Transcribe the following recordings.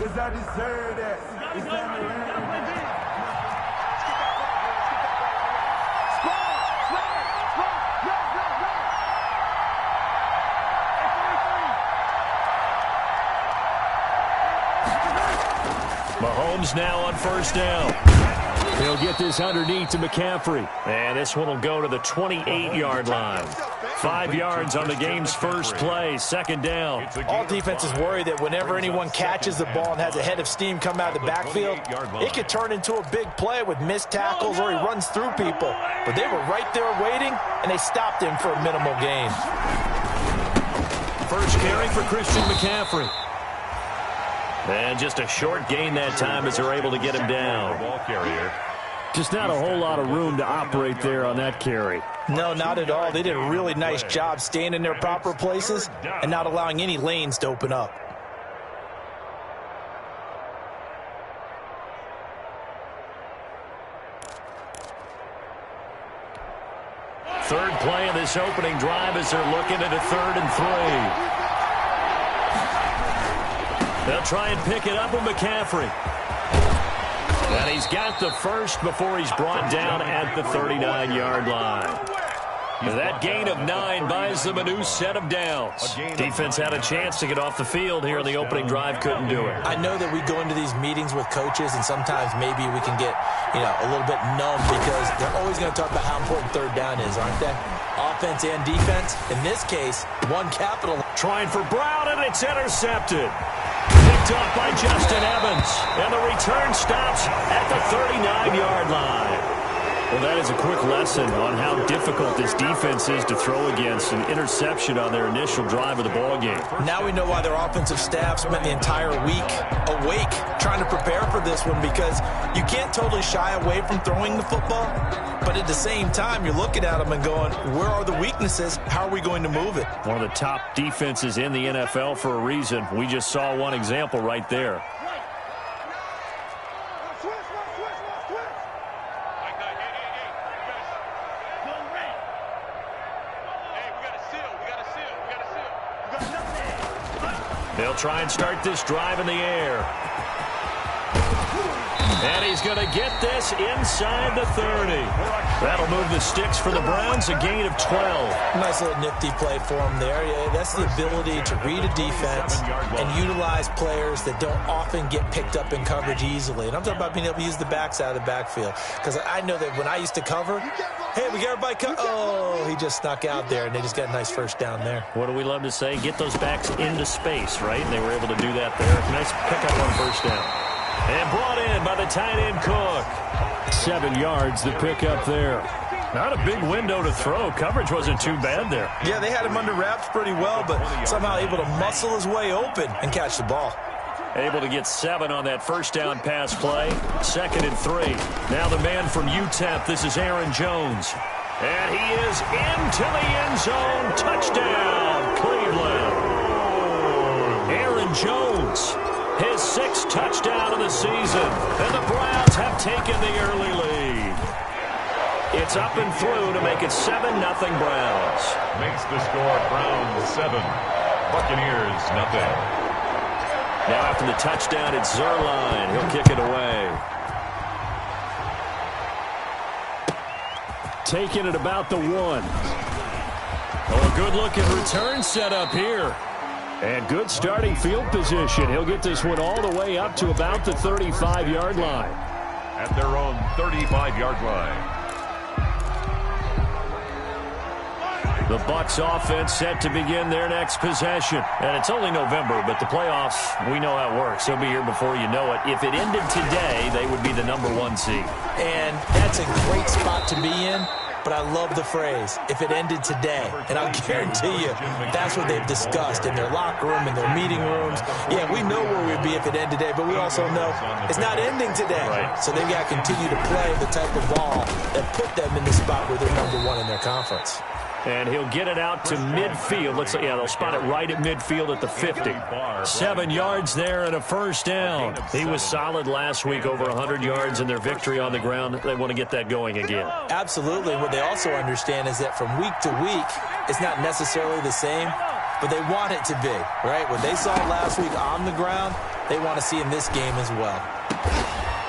Because I deserve that. It's time to learn. Mahomes now on first down. He'll get this underneath to McCaffrey. And this one will go to the 28-yard line. 5 yards on the game's first play, second down. All defenses worry that whenever anyone catches the ball and has a head of steam come out of the backfield, it could turn into a big play with missed tackles or he runs through people. But they were right there waiting, and they stopped him for a minimal gain. First carry for Christian McCaffrey. And just a short gain that time as they're able to get him down. Ball carrier. Just not a whole lot of room to operate there on that carry. No, not at all. They did a really nice job staying in their proper places and not allowing any lanes to open up. Third play of this opening drive as they're looking at a 3rd and 3. They'll try and pick it up with McCaffrey. And he's got the first before he's brought down at the 39-yard line. That gain of 9 buys them a new set of downs. Defense had a chance to get off the field here in the opening drive, couldn't do it. I know that we go into these meetings with coaches, and sometimes maybe we can get, a little bit numb because they're always going to talk about how important third down is, aren't they? Offense and defense. In this case, one capital. Trying for Brown, and it's intercepted. Picked off by Justin Evans, and the return stops at the 39-yard line. Well, that is a quick lesson on how difficult this defense is to throw against. An interception on their initial drive of the ballgame. Now we know why their offensive staff spent the entire week awake trying to prepare for this one, because you can't totally shy away from throwing the football, but at the same time, you're looking at them and going, where are the weaknesses? How are we going to move it? One of the top defenses in the NFL for a reason. We just saw one example right there. They'll try and start this drive in the air. And he's going to get this inside the 30. That'll move the sticks for the Browns, a gain of 12. Nice little nifty play for him there. Yeah, that's the ability to read a defense and utilize players that don't often get picked up in coverage easily. And I'm talking about being able to use the backs out of the backfield. Because I know that when I used to cover, hey, we got everybody covered. Oh, he just snuck out there, and they just got a nice first down there. What do we love to say? Get those backs into space, right? And they were able to do that there. Nice pickup on first down. And brought in by the tight end Cook. 7 yards to pick up there. Not a big window to throw. Coverage wasn't too bad there. Yeah, they had him under wraps pretty well, but somehow able to muscle his way open and catch the ball. Able to get 7 on that first down pass play. 2nd and 3. Now the man from UTEP, this is Aaron Jones. And he is into the end zone. Touchdown, Cleveland. Aaron Jones. His 6th touchdown of the season, and the Browns have taken the early lead. It's up and through to make it 7-0 Browns. Makes the score Browns 7, Buccaneers nothing. Now after the touchdown, it's Zerline. He'll kick it away. Taking it about the 1. Oh, a good-looking return set up here. And good starting field position. He'll get this one all the way up to about the 35-yard line. At their own 35-yard line. The Bucs offense set to begin their next possession. And it's only November, but the playoffs, we know how it works. They'll be here before you know it. If it ended today, they would be the #1 seed. And that's a great spot to be in. But I love the phrase, if it ended today. And I'll guarantee you, that's what they've discussed in their locker room, in their meeting rooms. Yeah, we know where we'd be if it ended today, but we also know it's not ending today. Right. So they've got to continue to play the type of ball that put them in the spot where they're #1 in their conference. And he'll get it out to midfield. Looks like, yeah, they'll spot it right at midfield at the 50. 7 yards there and a first down. He was solid last week, over 100 yards in their victory on the ground. They want to get that going again. Absolutely. What they also understand is that from week to week, it's not necessarily the same, but they want it to be, right? What they saw last week on the ground, they want to see in this game as well.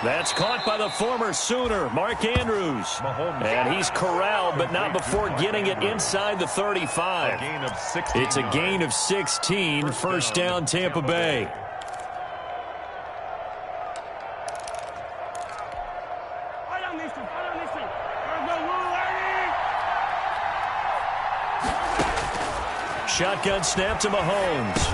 That's caught by the former Sooner, Mark Andrews. And he's corralled, but not before getting it inside the 35. It's a gain of 16, first down Tampa Bay. Shotgun snap to Mahomes.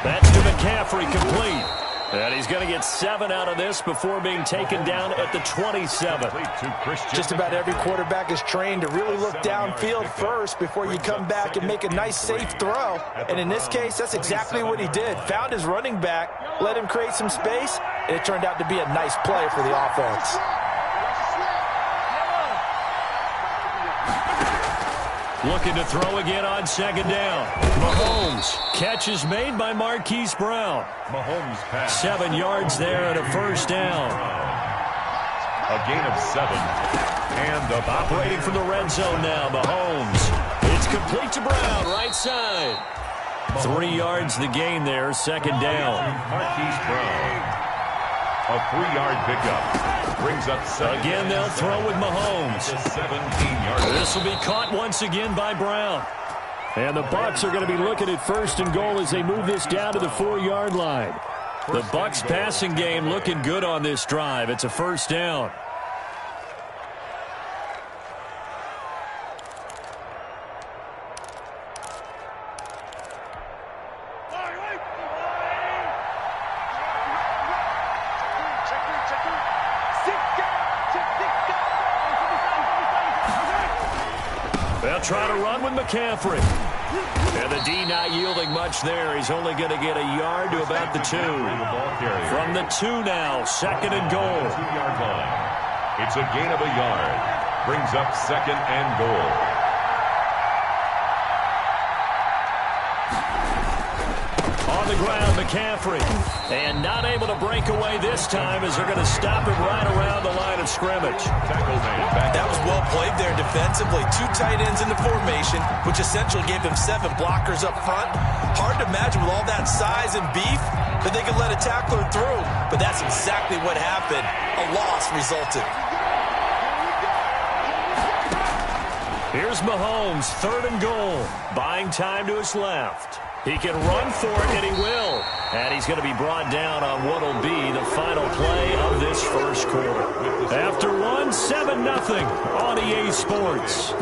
That's to McCaffrey, complete. And he's going to get 7 out of this before being taken down at the 27. Just about every quarterback is trained to really look downfield first before you come back and make a nice, safe throw. And in this case, that's exactly what he did. Found his running back, let him create some space, and it turned out to be a nice play for the offense. Looking to throw again on second down. Mahomes. Catch is made by Marquise Brown. Mahomes pass. 7 yards there and a first down. A gain of 7. And operating from the red zone now, Mahomes. It's complete to Brown, right side. 3 yards the gain there, second down. Marquise Brown. A 3-yard pickup. Brings up 7. Again, they'll throw with Mahomes. 17-yard. This will be caught once again by Brown. And the Bucs are going to be looking at first and goal as they move this down to the 4-yard line. The Bucs passing game looking good on this drive. It's a first down. They'll try to run with McCaffrey. And the D not yielding much there. He's only going to get a yard to about the 2. From the 2 now, second and goal. 2-yard line. It's a gain of a yard. Brings up second and goal. On the ground, McCaffrey. And not able to break away this time as they're going to stop him right around the line of scrimmage. That was well played there defensively. 2 tight ends in the formation, which essentially gave them 7 blockers up front. Hard to imagine with all that size and beef that they could let a tackler through. But that's exactly what happened. A loss resulted. Here's Mahomes, third and goal. Buying time to his left. He can run for it, and he will. And he's going to be brought down on what will be the final play of this first quarter. After 1, 7-0 on EA Sports.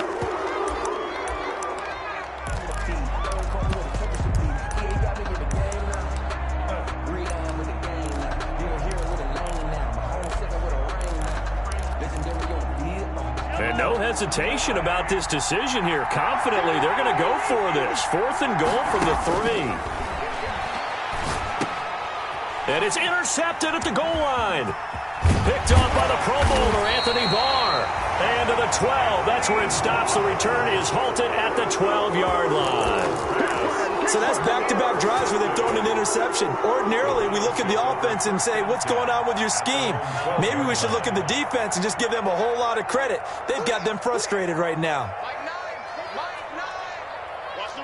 And no hesitation about this decision here. Confidently, they're going to go for this. 4th and goal from the 3. And it's intercepted at the goal line. Picked off by the Pro Bowler, Anthony Barr. And to the 12. That's where it stops. The return is halted at the 12-yard line. So that's back-to-back drives where they've thrown an interception. Ordinarily, we look at the offense and say, what's going on with your scheme? Maybe we should look at the defense and just give them a whole lot of credit. They've got them frustrated right now. Watch the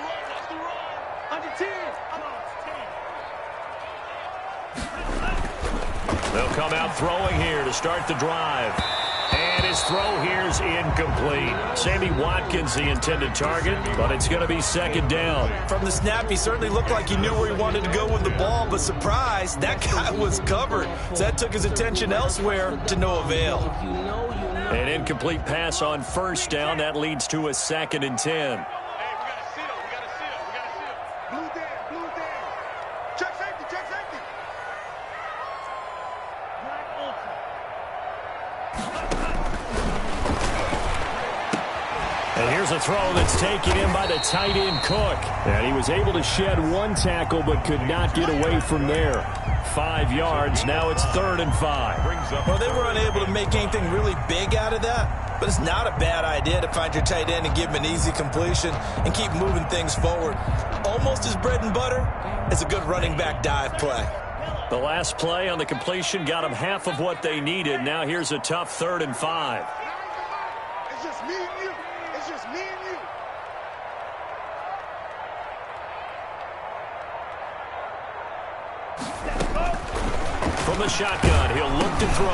roll. Under 10. They'll come out throwing here to start the drive. And his throw here is incomplete. Sammy Watkins, the intended target, but it's going to be second down. From the snap, he certainly looked like he knew where he wanted to go with the ball, but surprise, that guy was covered. So that took his attention elsewhere to no avail. An incomplete pass on first down. That leads to a 2nd and 10. And here's a throw that's taken in by the tight end Cook. And he was able to shed 1 tackle but could not get away from there. 5 yards. Now it's 3rd and 5. Well, they were unable to make anything really big out of that, but it's not a bad idea to find your tight end and give him an easy completion and keep moving things forward. Almost as bread and butter as a good running back dive play. The last play on the completion got them half of what they needed. Now here's a tough 3rd and 5. It's just me and you. It's just me and you. Let's go. From the shotgun, he'll look to throw.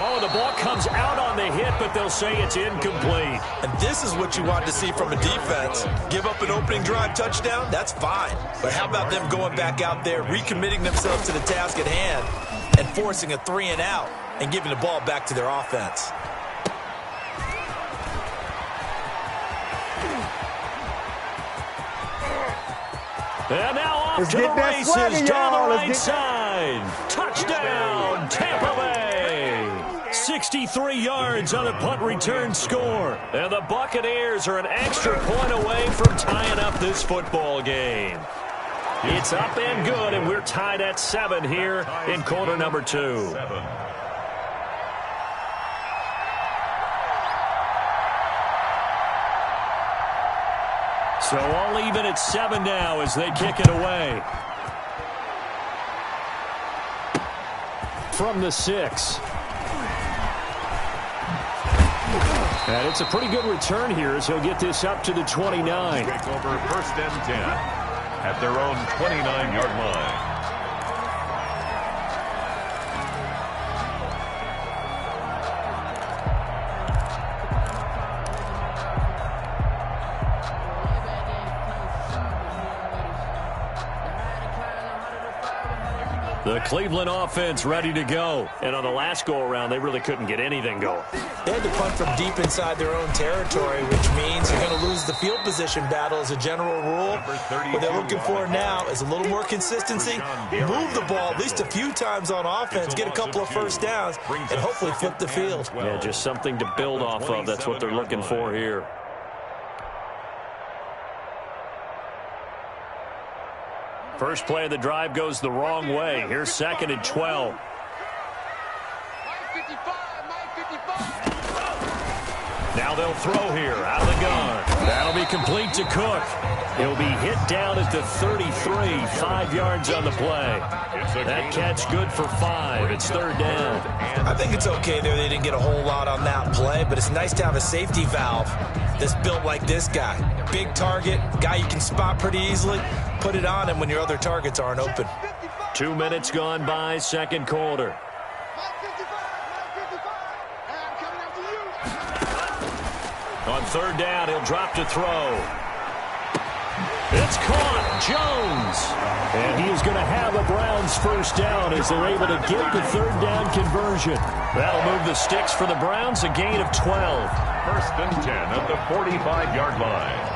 Oh, the ball comes out on the hit, but they'll say it's incomplete. And this is what you want to see from a defense. Give up an opening drive touchdown, that's fine. But how about them going back out there, recommitting themselves to the task at hand, and forcing a 3-and-out and giving the ball back to their offense. And now off to the races down the right side. Touchdown, Tampa Bay. 63 yards on a punt return score. And the Buccaneers are an extra point away from tying up this football game. It's up and good, and we're tied at 7 here in quarter number 2. So all even at 7 now as they kick it away. From the 6. And it's a pretty good return here as he'll get this up to the 29. Take over first and 10 at their own 29-yard line. The Cleveland offense ready to go. And on the last go-around, they really couldn't get anything going. They had to punt from deep inside their own territory, which means you're going to lose the field position battle as a general rule. What they're looking for now is a little more consistency, move the ball at least a few times on offense, get a couple of first downs, and hopefully flip the field. Yeah, just something to build off of. That's what they're looking for here. First play of the drive goes the wrong way. Here's 2nd and 12. Now they'll throw here out of the gun. That'll be complete to Cook. He'll be hit down at the 33, 5 yards on the play. That catch good for 5. It's 3rd down. I think it's okay there. They didn't get a whole lot on that play, but it's nice to have a safety valve that's built like this guy. Big target, guy you can spot pretty easily. Put it on him when your other targets aren't open. 2 minutes gone by, second quarter. On 3rd down, he'll drop to throw. It's caught, Jones. And he is going to have a Browns first down as they're able to get the 3rd down conversion. That'll move the sticks for the Browns, a gain of 12. First and 10 at the 45-yard line.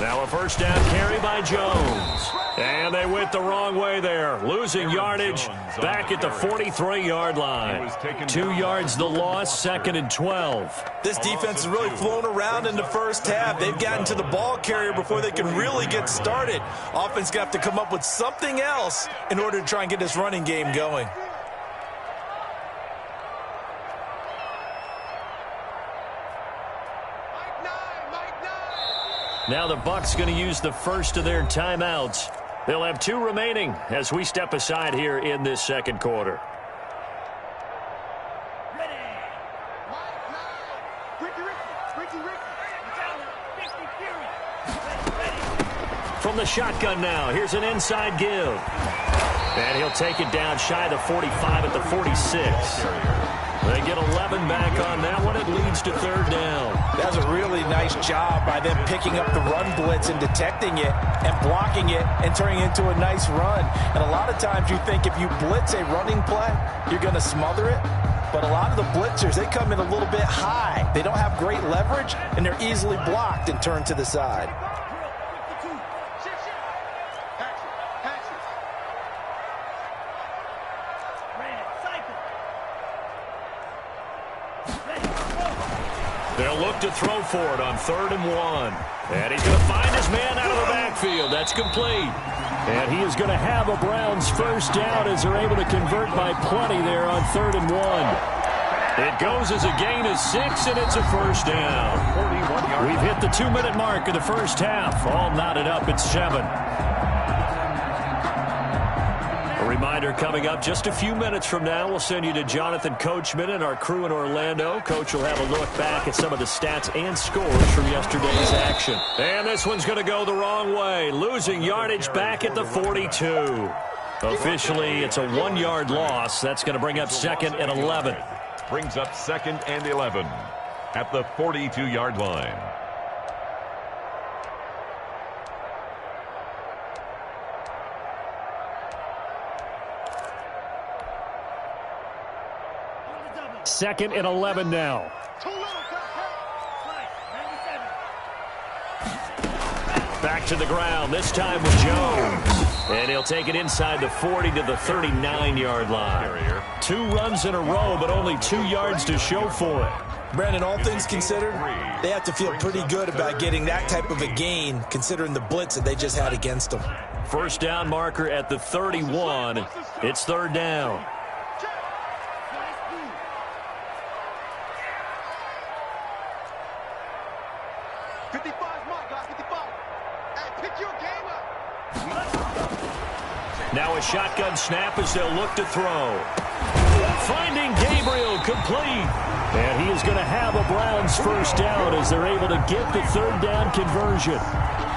Now a first down carry by Jones. And they went the wrong way there. Losing yardage back at the 43-yard line. 2 yards the loss, 2nd and 12. This defense is really flown around in the first half. They've gotten to the ball carrier before they can really get started. Offense got to come up with something else in order to try and get this running game going. Now the Bucs going to use the first of their timeouts. They'll have 2 remaining as we step aside here in this second quarter. From the shotgun now, here's an inside give. And he'll take it down shy of the 45 at the 46. They get 11 back on that one. It leads to 3rd down. That was a really nice job by them picking up the run blitz and detecting it and blocking it and turning it into a nice run. And a lot of times you think if you blitz a running play, you're going to smother it. But a lot of the blitzers, they come in a little bit high. They don't have great leverage, and they're easily blocked and turned to the side. They'll look to throw for it on 3rd and 1. And he's going to find his man out of the backfield. That's complete. And he is going to have a Browns first down as they're able to convert by plenty there on 3rd and 1. It goes as a gain of 6, and it's a first down. We've hit the 2-minute mark of the first half. All knotted up at 7. A Reminder coming up just a few minutes from now. We'll send you to Jonathan Coachman and our crew in Orlando. Coach will have a look back at some of the stats and scores from yesterday's action. And this one's going to go the wrong way. Losing yardage back at the 42. Officially, it's a 1-yard loss. That's going to bring up 2nd and 11. Brings up 2nd and 11 at the 42-yard line. Second and 11 now. Back to the ground, this time with Jones. And he'll take it inside the 40 to the 39-yard line. 2 runs in a row, but only 2 yards to show for it. Brandon, all things considered, they have to feel pretty good about getting that type of a gain, considering the blitz that they just had against them. First down marker at the 31. It's 3rd down. Now a shotgun snap as they'll look to throw. Finding Gabriel complete. And he is going to have a Browns first down as they're able to get the 3rd down conversion.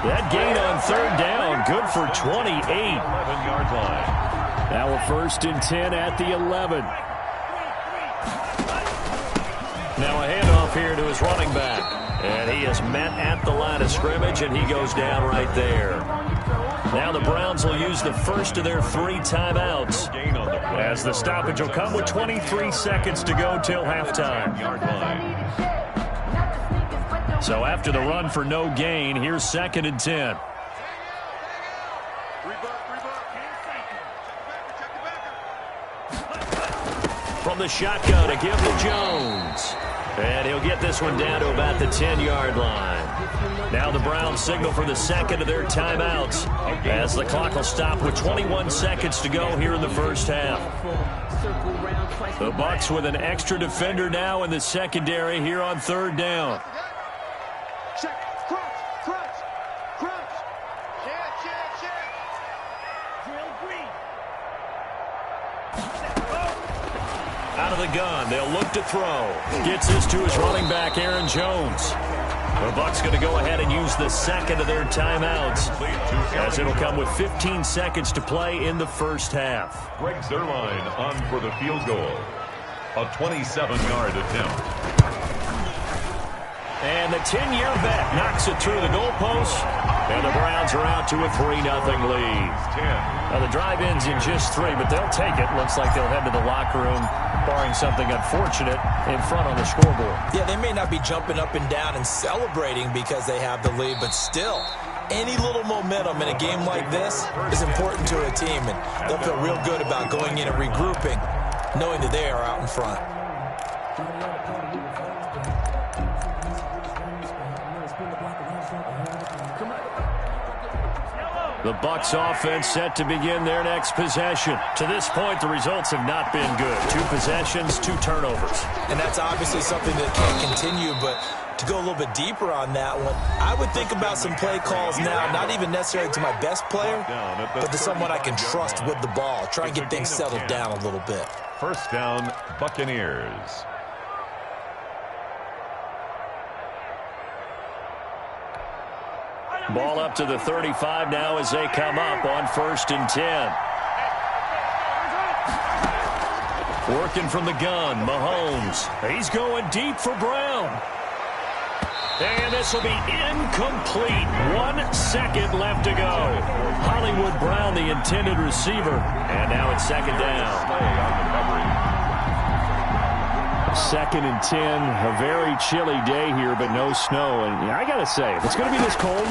That gain on 3rd down, good for 28. 11-yard line. Now a 1st and 10 at the 11. Now a handoff here to his running back. And he is met at the line of scrimmage, and he goes down right there. Now the Browns will use the first of their 3 timeouts as the stoppage will come with 23 seconds to go till halftime. So after the run for no gain, here's 2nd and 10. From the shotgun, a give to Jones. And he'll get this one down to about the 10-yard line. Now the Browns signal for the 2nd of their timeouts as the clock will stop with 21 seconds to go here in the first half. The Bucs with an extra defender now in the secondary here on 3rd down. Out of the gun, they'll look to throw. Gets this to his running back, Aaron Jones. The Bucs going to go ahead and use the 2nd of their timeouts as it'll come with 15 seconds to play in the first half. Greg Zuerlein on for the field goal. A 27-yard attempt. And the 10-year vet knocks it through the goalpost. And the Browns are out to a 3-0 lead. Now the drive ends in just 3, but they'll take it. Looks like they'll head to the locker room, barring something unfortunate, in front on the scoreboard. Yeah, they may not be jumping up and down and celebrating because they have the lead, but still, any little momentum in a game like this is important to a team, and they'll feel real good about going in and regrouping, knowing that they are out in front. The Bucs offense set to begin their next possession. To this point, the results have not been good. 2 possessions, 2 turnovers. And that's obviously something that can't continue, but to go a little bit deeper on that one, I would think about some play calls now, not even necessarily to my best player, but to someone I can trust with the ball. Try and get things settled down a little bit. First down, Buccaneers. Ball up to the 35 now as they come up on 1st and 10. Working from the gun, Mahomes. He's going deep for Brown. And this will be incomplete. 1 second left to go. Hollywood Brown, the intended receiver. And now it's 2nd down. 2nd and 10, a very chilly day here, but no snow. And I got to say, if it's going to be this cold,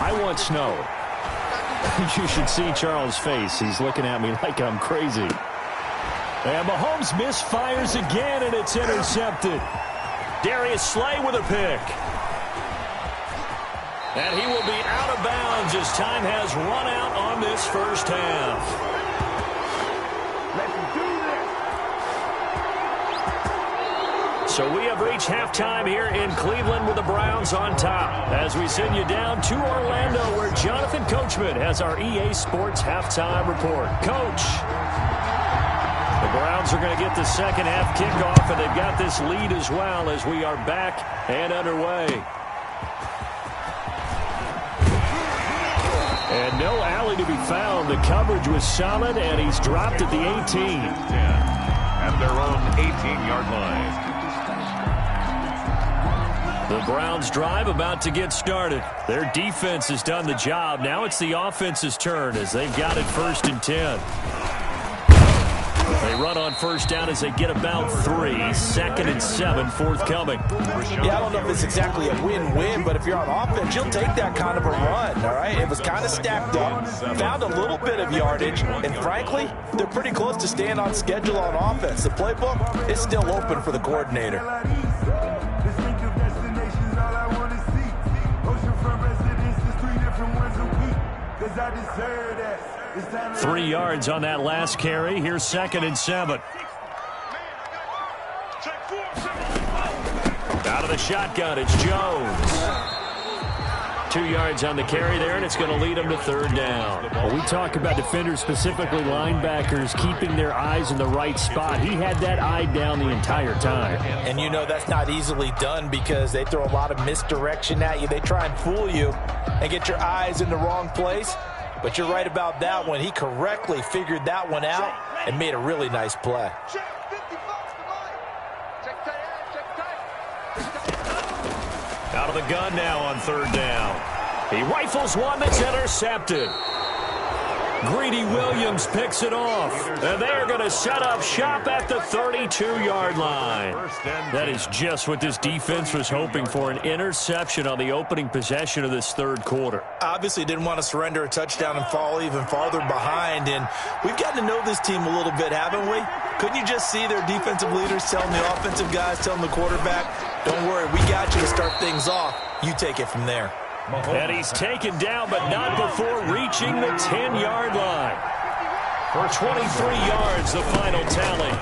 I want snow. You should see Charles' face. He's looking at me like I'm crazy. And Mahomes misfires again, and it's intercepted. Darius Slay with a pick. And he will be out of bounds as time has run out on this first half. So we have reached halftime here in Cleveland with the Browns on top. As we send you down to Orlando where Jonathan Coachman has our EA Sports Halftime Report. Coach. The Browns are going to get the second half kickoff, and they've got this lead as well as we are back and underway. And no alley to be found. The coverage was solid, and he's dropped at the 18. At their own 18-yard line. The Browns drive about to get started. Their defense has done the job. Now it's the offense's turn as they've got it 1st and 10. They run on first down as they get about 3. 2nd and 7 forthcoming. Yeah, I don't know if it's exactly a win-win, but if you're on offense, you'll take that kind of a run, all right? It was kind of stacked up, found a little bit of yardage, and frankly, they're pretty close to staying on schedule on offense. The playbook is still open for the coordinator. 3 yards on that last carry. Here's 2nd and 7. Out of the shotgun, it's Jones. 2 yards on the carry there, and it's going to lead them to 3rd down. Well, we talk about defenders, specifically linebackers, keeping their eyes in the right spot. He had that eye down the entire time. And you know that's not easily done because they throw a lot of misdirection at you. They try and fool you and get your eyes in the wrong place. But you're right about that one. He correctly figured that one out and made a really nice play. Out of the gun now on 3rd down. He rifles one that's intercepted. Greedy Williams picks it off. And they're going to set up shop at the 32-yard line. That is just what this defense was hoping for, an interception on the opening possession of this 3rd quarter. Obviously didn't want to surrender a touchdown and fall even farther behind. And we've gotten to know this team a little bit, haven't we? Couldn't you just see their defensive leaders telling the offensive guys, telling the quarterback, don't worry, we got you to start things off. You take it from there. And he's taken down, but not before reaching the 10-yard line. For 23 yards, the final tally.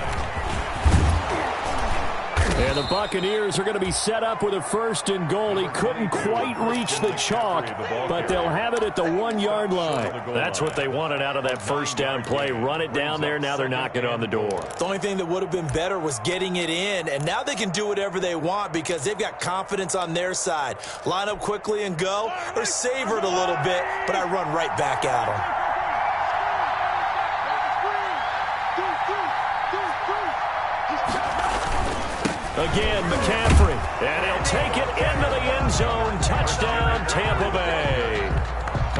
And the Buccaneers are going to be set up with a 1st and goal. He couldn't quite reach the chalk, but they'll have it at the 1-yard line. That's what they wanted out of that 1st down play. Run it down there. Now they're knocking on the door. The only thing that would have been better was getting it in, and now they can do whatever they want because they've got confidence on their side. Line up quickly and go, or savor it a little bit, but I run right back at them. Again, McCaffrey, and he'll take it into the end zone. Touchdown, Tampa Bay.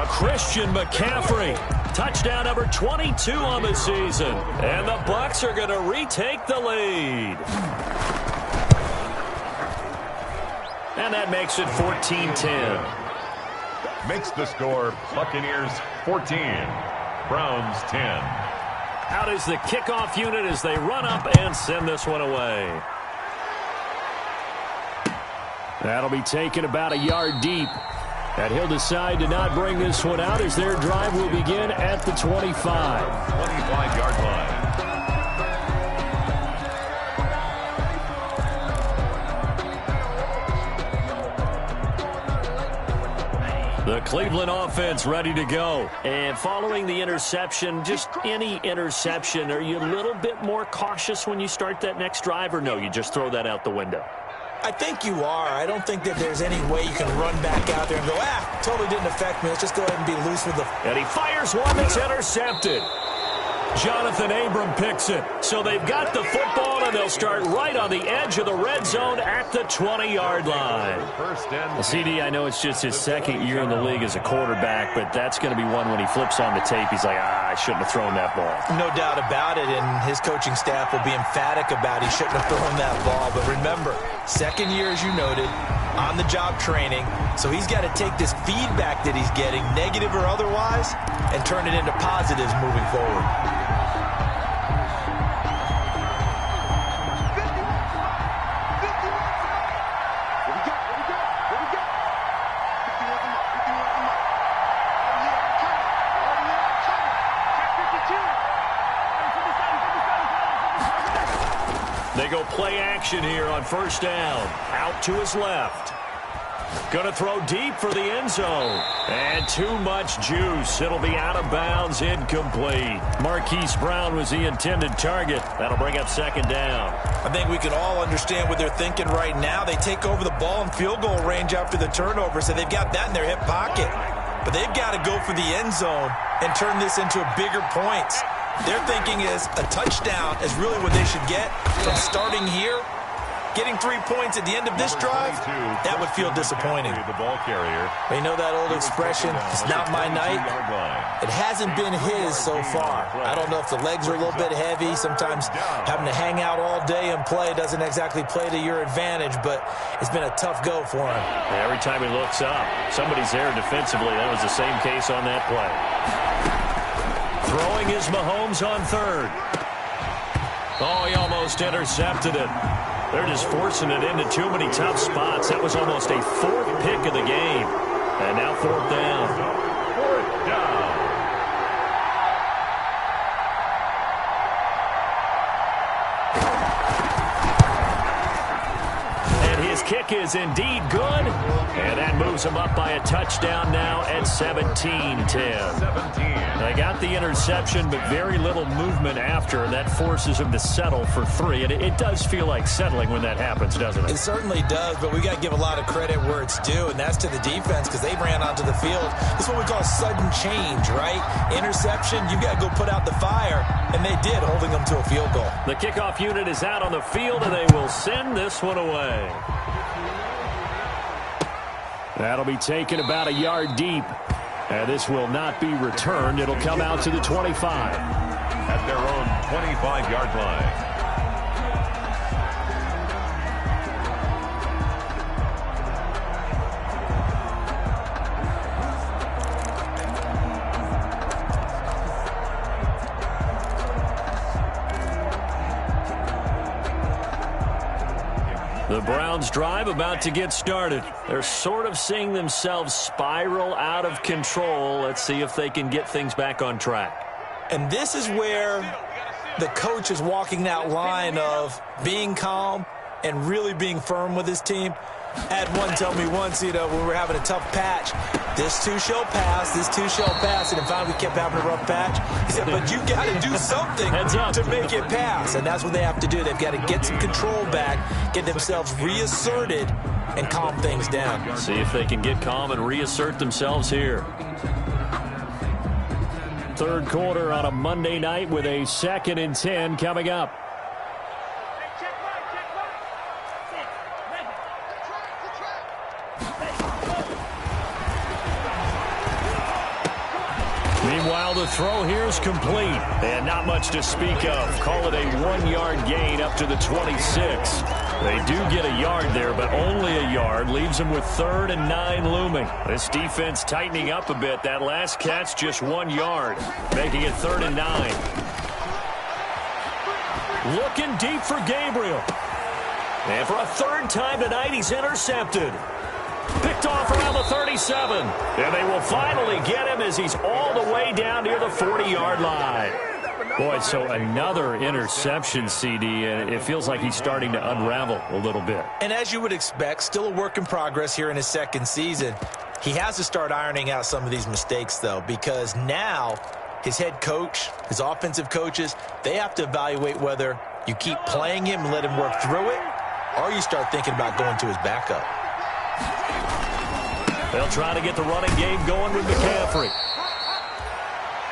Christian McCaffrey, touchdown number 22 on the season. And the Bucs are going to retake the lead. And that makes it 14-10. Makes the score Buccaneers 14, Browns 10. Out is the kickoff unit as they run up and send this one away. That'll be taken about a yard deep. And he'll decide to not bring this one out as their drive will begin at the 25. 25-yard line. The Cleveland offense ready to go. And following the interception, just any interception, are you a little bit more cautious when you start that next drive, or no, you just throw that out the window? I think you are. I don't think that there's any way you can run back out there and go, totally didn't affect me. Let's just go ahead and be loose with the... And he fires one that's intercepted. Jonathan Abram picks it. So they've got the football, and they'll start right on the edge of the red zone at the 20-yard line. Well, CD, I know it's just his 2nd year in the league as a quarterback, but that's going to be one when he flips on the tape. He's like, I shouldn't have thrown that ball. No doubt about it, and his coaching staff will be emphatic about he shouldn't have thrown that ball. But remember, 2nd year, as you noted, on-the-job training. So he's got to take this feedback that he's getting, negative or otherwise, and turn it into positives moving forward. They go play action here on 1st down. Out to his left. Going to throw deep for the end zone. And too much juice. It'll be out of bounds, incomplete. Marquise Brown was the intended target. That'll bring up second down. I think we can all understand what they're thinking right now. They take over the ball in field goal range after the turnover, so they've got that in their hip pocket. But they've got to go for the end zone and turn this into bigger points. Their thinking is a touchdown is really what they should get from starting here. Getting 3 points at the end of this drive, that would feel disappointing. The ball carrier. You know that old expression, it's not my night? It hasn't been his so far. I don't know if the legs are a little bit heavy. Sometimes having to hang out all day and play doesn't exactly play to your advantage, but it's been a tough go for him. Every time he looks up, somebody's there defensively. That was the same case on that play. Throwing is Mahomes on third. Oh, he almost intercepted it. They're just forcing it into too many tough spots. That was almost a fourth pick of the game. And now fourth down. Fourth down. And his kick is indeed good. And that moves him up by a touchdown now at 17-10. 17. They got the interception, but very little movement after, and that forces him to settle for 3. And it does feel like settling when that happens, doesn't it? It certainly does, but we got to give a lot of credit where it's due, and that's to the defense because they ran onto the field. This is what we call sudden change, right? Interception, you got to go put out the fire, and they did, holding them to a field goal. The kickoff unit is out on the field, and they will send this one away. That'll be taken about a yard deep. And this will not be returned. It'll come out to the 25. At their own 25-yard line. The Browns drive about to get started. They're sort of seeing themselves spiral out of control. Let's see if they can get things back on track. And this is where the coach is walking that line of being calm and really being firm with his team. I had one tell me once, when we were having a tough patch, this too shall pass, this too shall pass, and finally we kept having a rough patch. He said, but you got to do something to make it pass, and that's what they have to do. They've got to get some control back, get themselves reasserted, and calm things down. See if they can get calm and reassert themselves here. Third quarter on a Monday night with a 2nd and 10 coming up. Meanwhile, the throw here is complete. And not much to speak of. Call it a 1-yard gain up to the 26. They do get a yard there, but only a yard. Leaves them with 3rd and 9 looming. This defense tightening up a bit. That last catch just 1 yard, making it 3rd and 9. Looking deep for Gabriel. And for a 3rd time tonight, he's intercepted. Picked off around the 37. And they will finally get him as he's all the way down near the 40-yard line. Boy, so another interception, CD, and it feels like he's starting to unravel a little bit. And as you would expect, still a work in progress here in his 2nd season. He has to start ironing out some of these mistakes, though, because now his head coach, his offensive coaches, they have to evaluate whether you keep playing him and let him work through it, or you start thinking about going to his backup. They'll try to get the running game going with McCaffrey.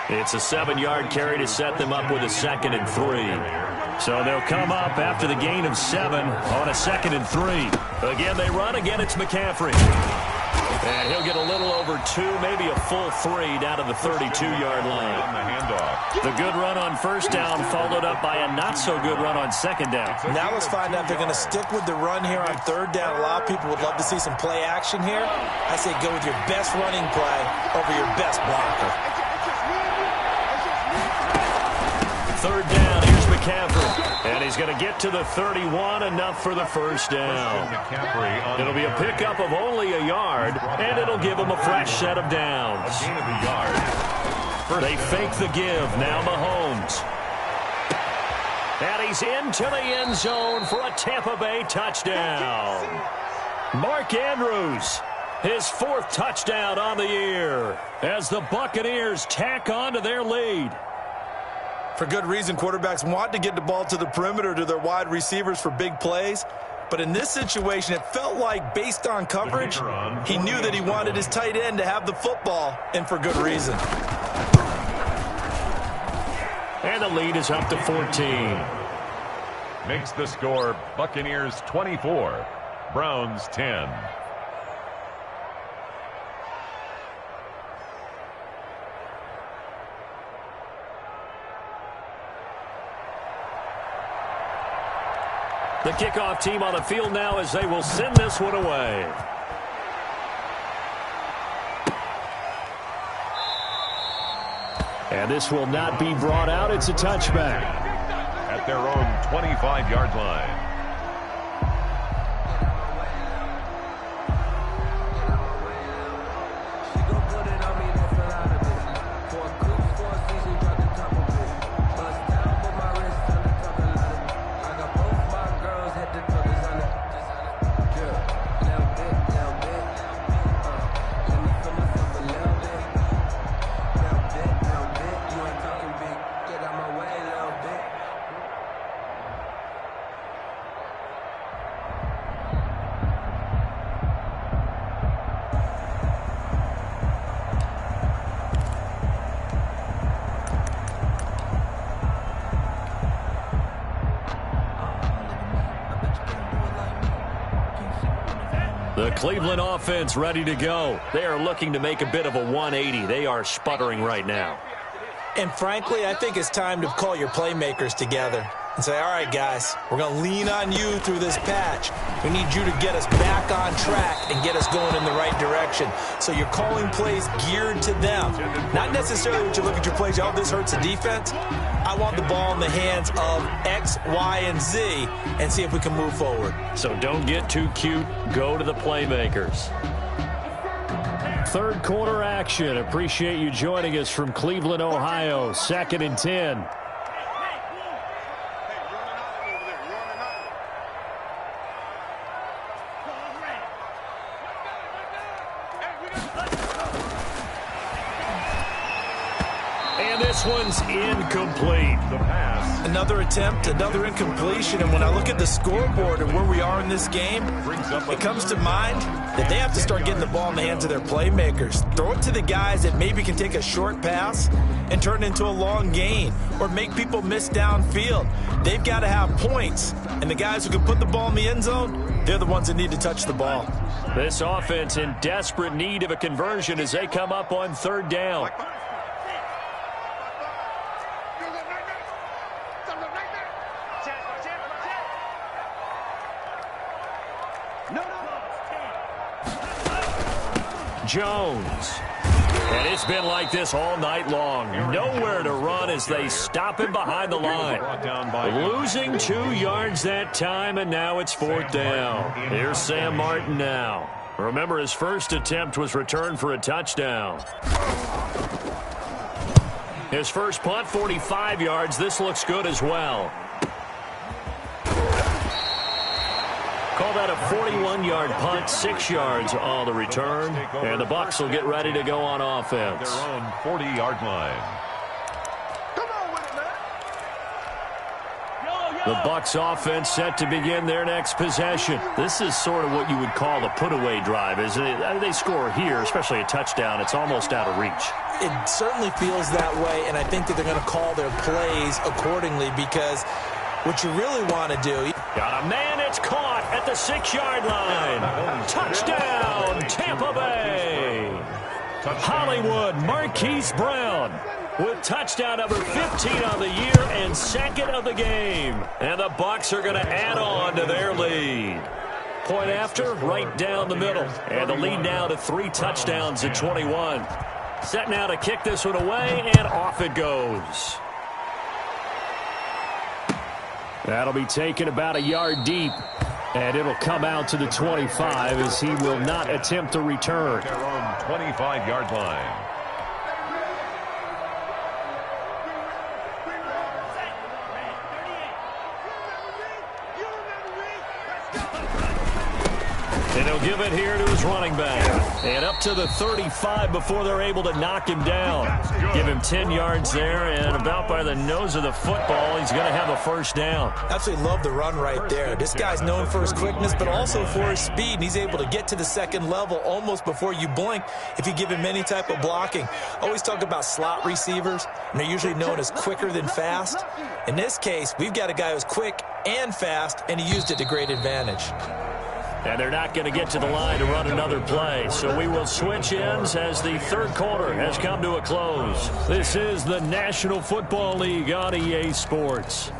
It's a 7-yard carry to set them up with a 2nd and 3. So they'll come up after the gain of 7 on a 2nd and 3. Again, they run. Again, it's McCaffrey. And he'll get a little over 2, maybe a full 3 down to the 32-yard line. The good run on 1st down followed up by a not-so-good run on 2nd down. Now let's find out if they're going to stick with the run here on 3rd down. A lot of people would love to see some play action here. I say go with your best running play over your best blocker. 3rd down, here's McCaffrey. And he's going to get to the 31, enough for the 1st down. It'll be a pickup of only a yard, and it'll give him a fresh set of downs. They fake the give, now Mahomes. And he's into the end zone for a Tampa Bay touchdown. Mark Andrews His 4th touchdown on the year as the Buccaneers tack on to their lead. For good reason, quarterbacks want to get the ball to the perimeter to their wide receivers for big plays. But in this situation, it felt like, based on coverage, he knew that he wanted his tight end to have the football, and for good reason. And the lead is up to 14. Makes the score Buccaneers 24, Browns 10. The kickoff team on the field now as they will send this one away. And this will not be brought out. It's a touchback. At their own 25-yard line. The Cleveland offense ready to go. They are looking to make a bit of a 180. They are sputtering right now. And frankly, I think it's time to call your playmakers together and say, all right, guys, we're going to lean on you through this patch. We need you to get us back on track and get us going in the right direction. So you're calling plays geared to them. Not necessarily when you look at your plays, oh, this hurts the defense. I want the ball in the hands of X, Y, and Z and see if we can move forward. So don't get too cute. Go to the playmakers. Third quarter action. Appreciate you joining us from Cleveland, Ohio. 2nd and 10. And this one's incomplete. The pass. Another attempt, another incompletion, and when I look at the scoreboard and where we are in this game, it comes to mind that they have to start getting the ball in the hands of their playmakers. Throw it to the guys that maybe can take a short pass and turn it into a long gain or make people miss downfield. They've got to have points, and the guys who can put the ball in the end zone, they're the ones that need to touch the ball. This offense in desperate need of a conversion as they come up on 3rd down. Jones. And it's been like this all night long. Nowhere to run as they stop him behind the line. Losing 2 yards that time, and now it's 4th down. Here's Sam Martin now. Remember, his first attempt was returned for a touchdown. His first punt, 45 yards. This looks good as well. Call that a 41-yard punt, 6 yards on the return. And the Bucs will get ready to go on offense. Their own 40-yard line. The Bucs offense set to begin their next possession. This is sort of what you would call a put-away drive, isn't it? They score here, especially a touchdown. It's almost out of reach. It certainly feels that way, and I think that they're going to call their plays accordingly because what you really want to do... Got a man, it's caught at the 6-yard line. Touchdown, Tampa Bay. Hollywood Marquise Brown with touchdown number 15 on the year and 2nd of the game. And the Bucs are going to add on to their lead. Point after, right down the middle. And the lead now to 3 touchdowns at 21. Set now to kick this one away, and off it goes. That'll be taken about a yard deep, and it'll come out to the 25 as he will not attempt to return. Their own 25-yard line. And he'll give it here to his running back. And up to the 35 before they're able to knock him down. Give him 10 yards there, and about by the nose of the football, he's going to have a first down. Absolutely love the run right there. This guy's known for his quickness, but also for his speed. And he's able to get to the second level almost before you blink if you give him any type of blocking. Always talk about slot receivers, and they're usually known as quicker than fast. In this case, we've got a guy who's quick and fast, and he used it to great advantage. And they're not going to get to the line to run another play. So we will switch ends as the third quarter has come to a close. This is the National Football League on EA Sports.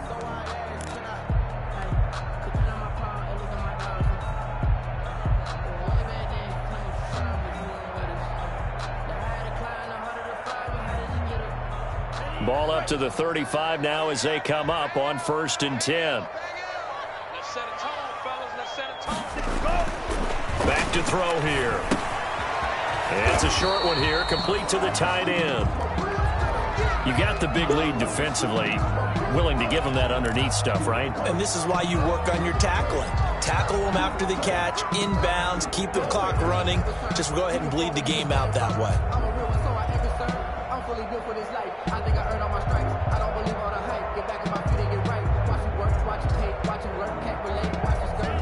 Ball up to the 35 now as they come up on 1st and 10. Back to throw here. And it's a short one here, complete to the tight end. You got the big lead defensively, willing to give them that underneath stuff, right? And this is why you work on your tackling. Tackle them after the catch, inbounds, keep the clock running. Just go ahead and bleed the game out that way.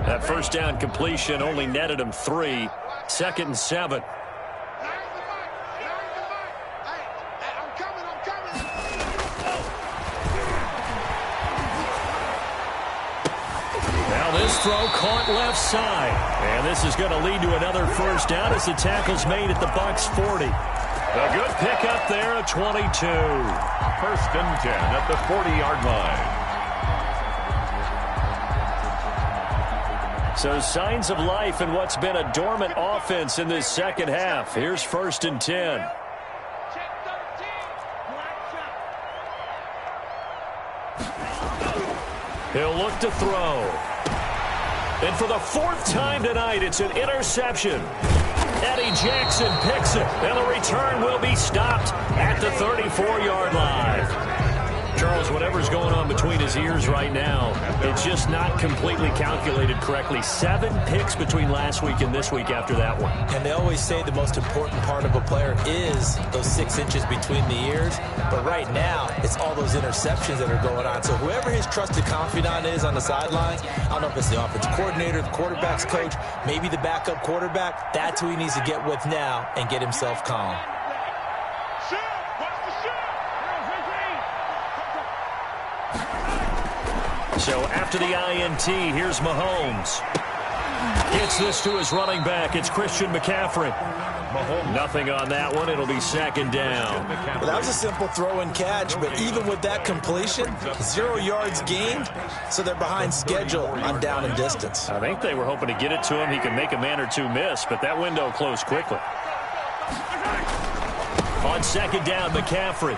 That first down completion only netted him 3. 2nd and 7. Now this throw caught left side. And this is going to lead to another first down as the tackle's made at the Bucs 40. A good pickup there at 22. 1st and 10 at the 40-yard line. So signs of life in what's been a dormant offense in this second half. Here's 1st and 10. He'll look to throw. And for the 4th time tonight, it's an interception. Eddie Jackson picks it, and the return will be stopped at the 34-yard line. Charles, whatever's going on between his ears right now, it's just not completely calculated correctly. 7 picks between last week and this week after that one. And they always say the most important part of a player is those 6 inches between the ears. But right now, it's all those interceptions that are going on. So whoever his trusted confidant is on the sidelines, I don't know if it's the offensive coordinator, the quarterback's coach, maybe the backup quarterback, that's who he needs to get with now and get himself calm. So after the INT, here's Mahomes. Gets this to his running back. It's Christian McCaffrey. Nothing on that one. It'll be 2nd down. Well, that was a simple throw and catch, but even with that completion, 0 yards gained, so they're behind schedule on down and distance. I think they were hoping to get it to him. He could make a man or two miss, but that window closed quickly. On 2nd down, McCaffrey.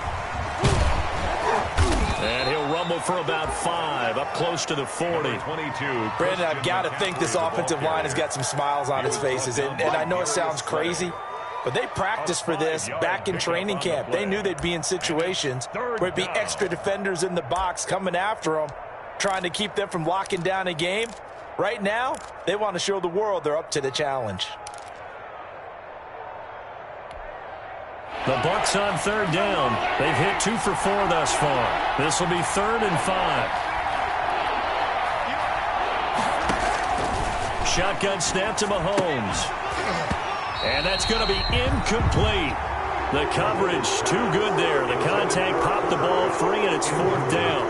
And he'll rumble for about 5, up close to the 40. 22. Brandon, I've got to think this offensive line has got some smiles on its faces. And I know it sounds crazy, but they practiced for this back in training camp. They knew they'd be in situations where it'd be extra defenders in the box coming after them, trying to keep them from locking down a game. Right now, they want to show the world they're up to the challenge. The Bucs on 3rd down. They've hit 2 for 4 thus far. This will be 3rd and 5. Shotgun snap to Mahomes. And that's going to be incomplete. The coverage too good there. The contact popped the ball free, and it's 4th down.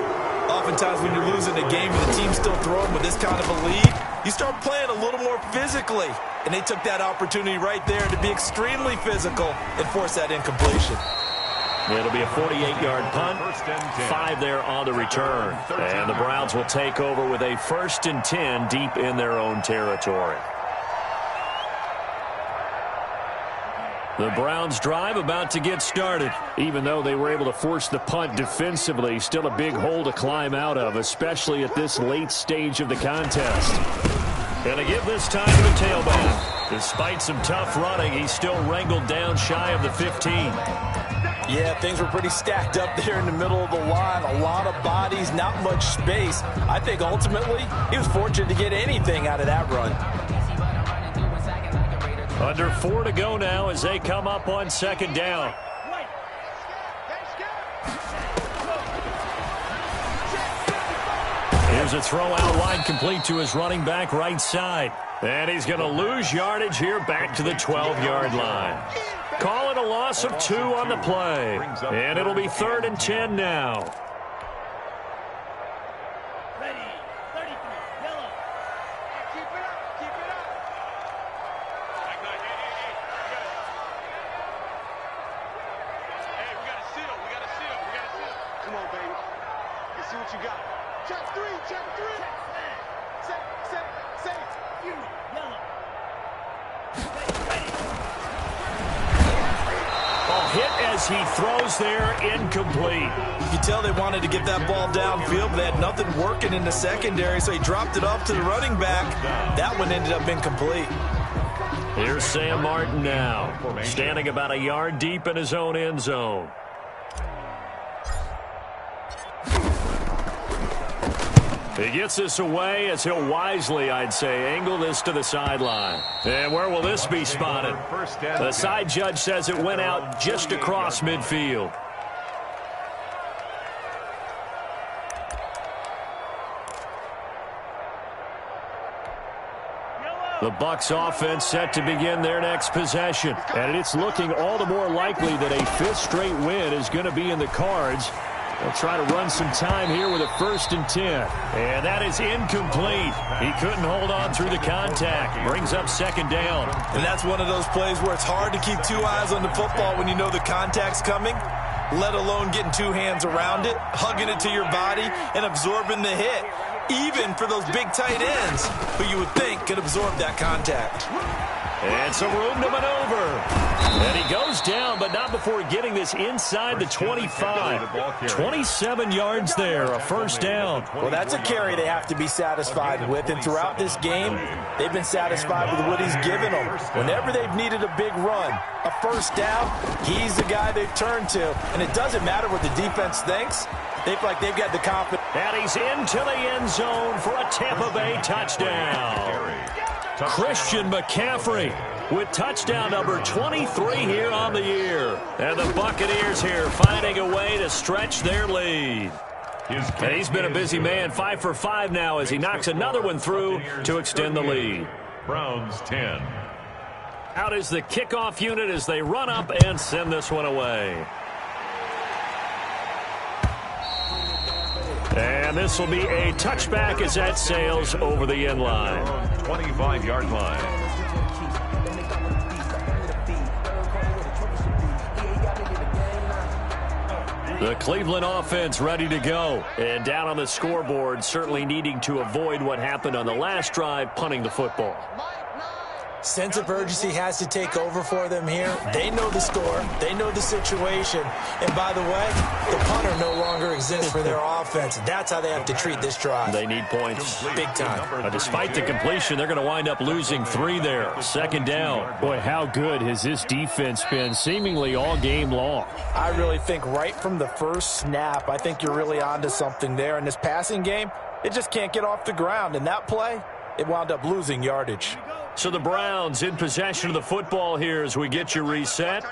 Oftentimes when you're losing a game and the team's still throwing with this kind of a lead, you start playing a little more physically. And they took that opportunity right there to be extremely physical and force that incompletion. It'll be a 48-yard punt, 5 there on the return. And the Browns will take over with a 1st and 10 deep in their own territory. The Browns drive about to get started. Even though they were able to force the punt defensively, still a big hole to climb out of, especially at this late stage of the contest. And to give this time to the tailback. Despite some tough running, he's still wrangled down shy of the 15. Yeah, things were pretty stacked up there in the middle of the line. A lot of bodies, not much space. I think ultimately he was fortunate to get anything out of that run. Under 4 to go now as they come up on second down. Here's a throw out wide, complete to his running back right side. And he's going to lose yardage here back to the 12-yard line. Call it a loss of 2 on the play. And it'll be 3rd and 10 now. He throws there, incomplete. You can tell they wanted to get that ball downfield, but they had nothing working in the secondary, so he dropped it off to the running back. That one ended up incomplete. Here's Sam Martin now, standing about a yard deep in his own end zone. He gets this away as he'll wisely, I'd say, angle this to the sideline. And where will this be spotted? The side judge says it went out just across midfield. The Bucs offense set to begin their next possession. And it's looking all the more likely that a 5th straight win is going to be in the cards. They'll try to run some time here with a 1st and 10. And that is incomplete. He couldn't hold on through the contact. Brings up 2nd down. And that's one of those plays where it's hard to keep 2 eyes on the football when you know the contact's coming, let alone getting 2 hands around it, hugging it to your body, and absorbing the hit. Even for those big tight ends who you would think could absorb that contact. And some room to maneuver. And he goes down, but not before getting this inside the 25. 27 yards there, a 1st down. Well, that's a carry they have to be satisfied with. And throughout this game, they've been satisfied with what he's given them. Whenever they've needed a big run, a 1st down, he's the guy they've turned to. And it doesn't matter what the defense thinks. They feel like they've got the confidence. And he's into the end zone for a Tampa Bay touchdown. Christian McCaffrey with touchdown number 23 here on the year. And the Buccaneers here finding a way to stretch their lead. And he's been a busy man, 5 for 5 now as he knocks another one through to extend the lead. Browns 10. Out is the kickoff unit as they run up and send this one away. And this will be a touchback as that sails over the end line. 25-yard line. The Cleveland offense ready to go. And down on the scoreboard, certainly needing to avoid what happened on the last drive, punting the football. Sense of urgency has to take over for them here. They know the score. They know the situation. And by the way, the punter no longer exists for their offense. That's how they have to treat this drive. They need points. Big time. Despite the completion, they're going to wind up losing 3 there. 2nd down. Boy, how good has this defense been seemingly all game long? I really think right from the first snap, I think you're really onto something there. In this passing game, it just can't get off the ground. And that play, it wound up losing yardage. So the Browns in possession of the football here as we get you reset.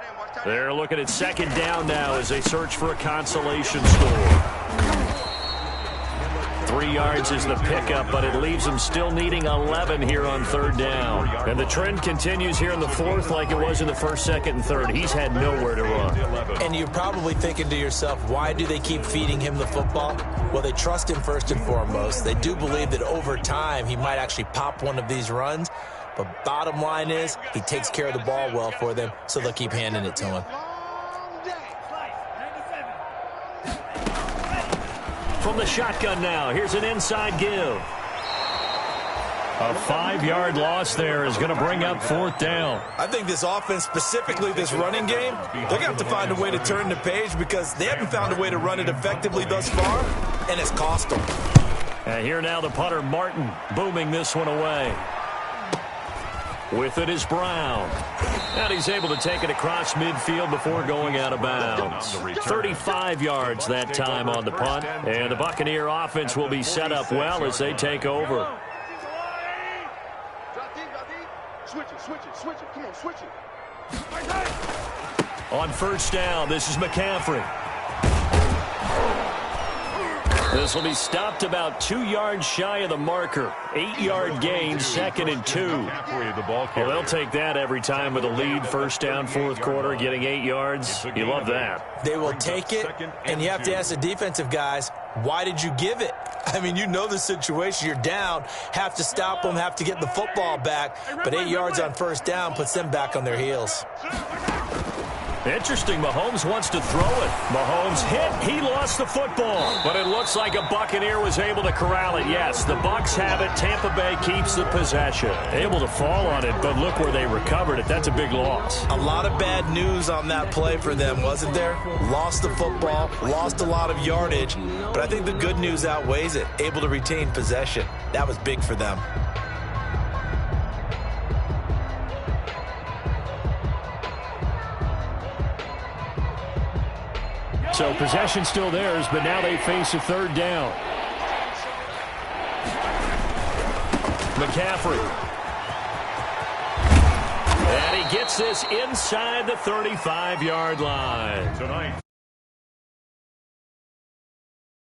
They're looking at 2nd down now as they search for a consolation score. 3 yards is the pickup, but it leaves them still needing 11 here on 3rd down. And the trend continues here in the 4th like it was in the 1st, 2nd, and 3rd. He's had nowhere to run. And you're probably thinking to yourself, why do they keep feeding him the football? Well, they trust him first and foremost. They do believe that over time he might actually pop one of these runs. But bottom line is, he takes care of the ball well for them, so they'll keep handing it to him. From the shotgun now, here's an inside give. A 5-yard loss there is going to bring up 4th down. I think this offense, specifically this running game, they're going to have to find a way to turn the page because they haven't found a way to run it effectively thus far, and it's cost them. And here now the punter, Martin, booming this one away. With it is Brown. And he's able to take it across midfield before going out of bounds. 35 yards that time on the punt. And the Buccaneer offense will be set up well as they take over. Switch it. Come on, switch it. On first down, this is McCaffrey. This will be stopped about 2 yards shy of the marker. 8-yard gain, 2nd and 2. Well, they'll take that every time with a lead, first down, fourth quarter, getting 8 yards. You love that. They will take it, and you have to ask the defensive guys, why did you give it? I mean, you know the situation. You're down, have to stop them, have to get the football back. But 8 yards on first down puts them back on their heels. Interesting, Mahomes wants to throw it. Mahomes hit, he lost the football. But it looks like a Buccaneer was able to corral it. Yes, the Bucs have it. Tampa Bay keeps the possession. Able to fall on it, but look where they recovered it. That's a big loss. A lot of bad news on that play for them, wasn't there? Lost the football, lost a lot of yardage, but I think the good news outweighs it. Able to retain possession. That was big for them. So possession still theirs, but now they face a third down. McCaffrey. And he gets this inside the 35-yard line. Tonight,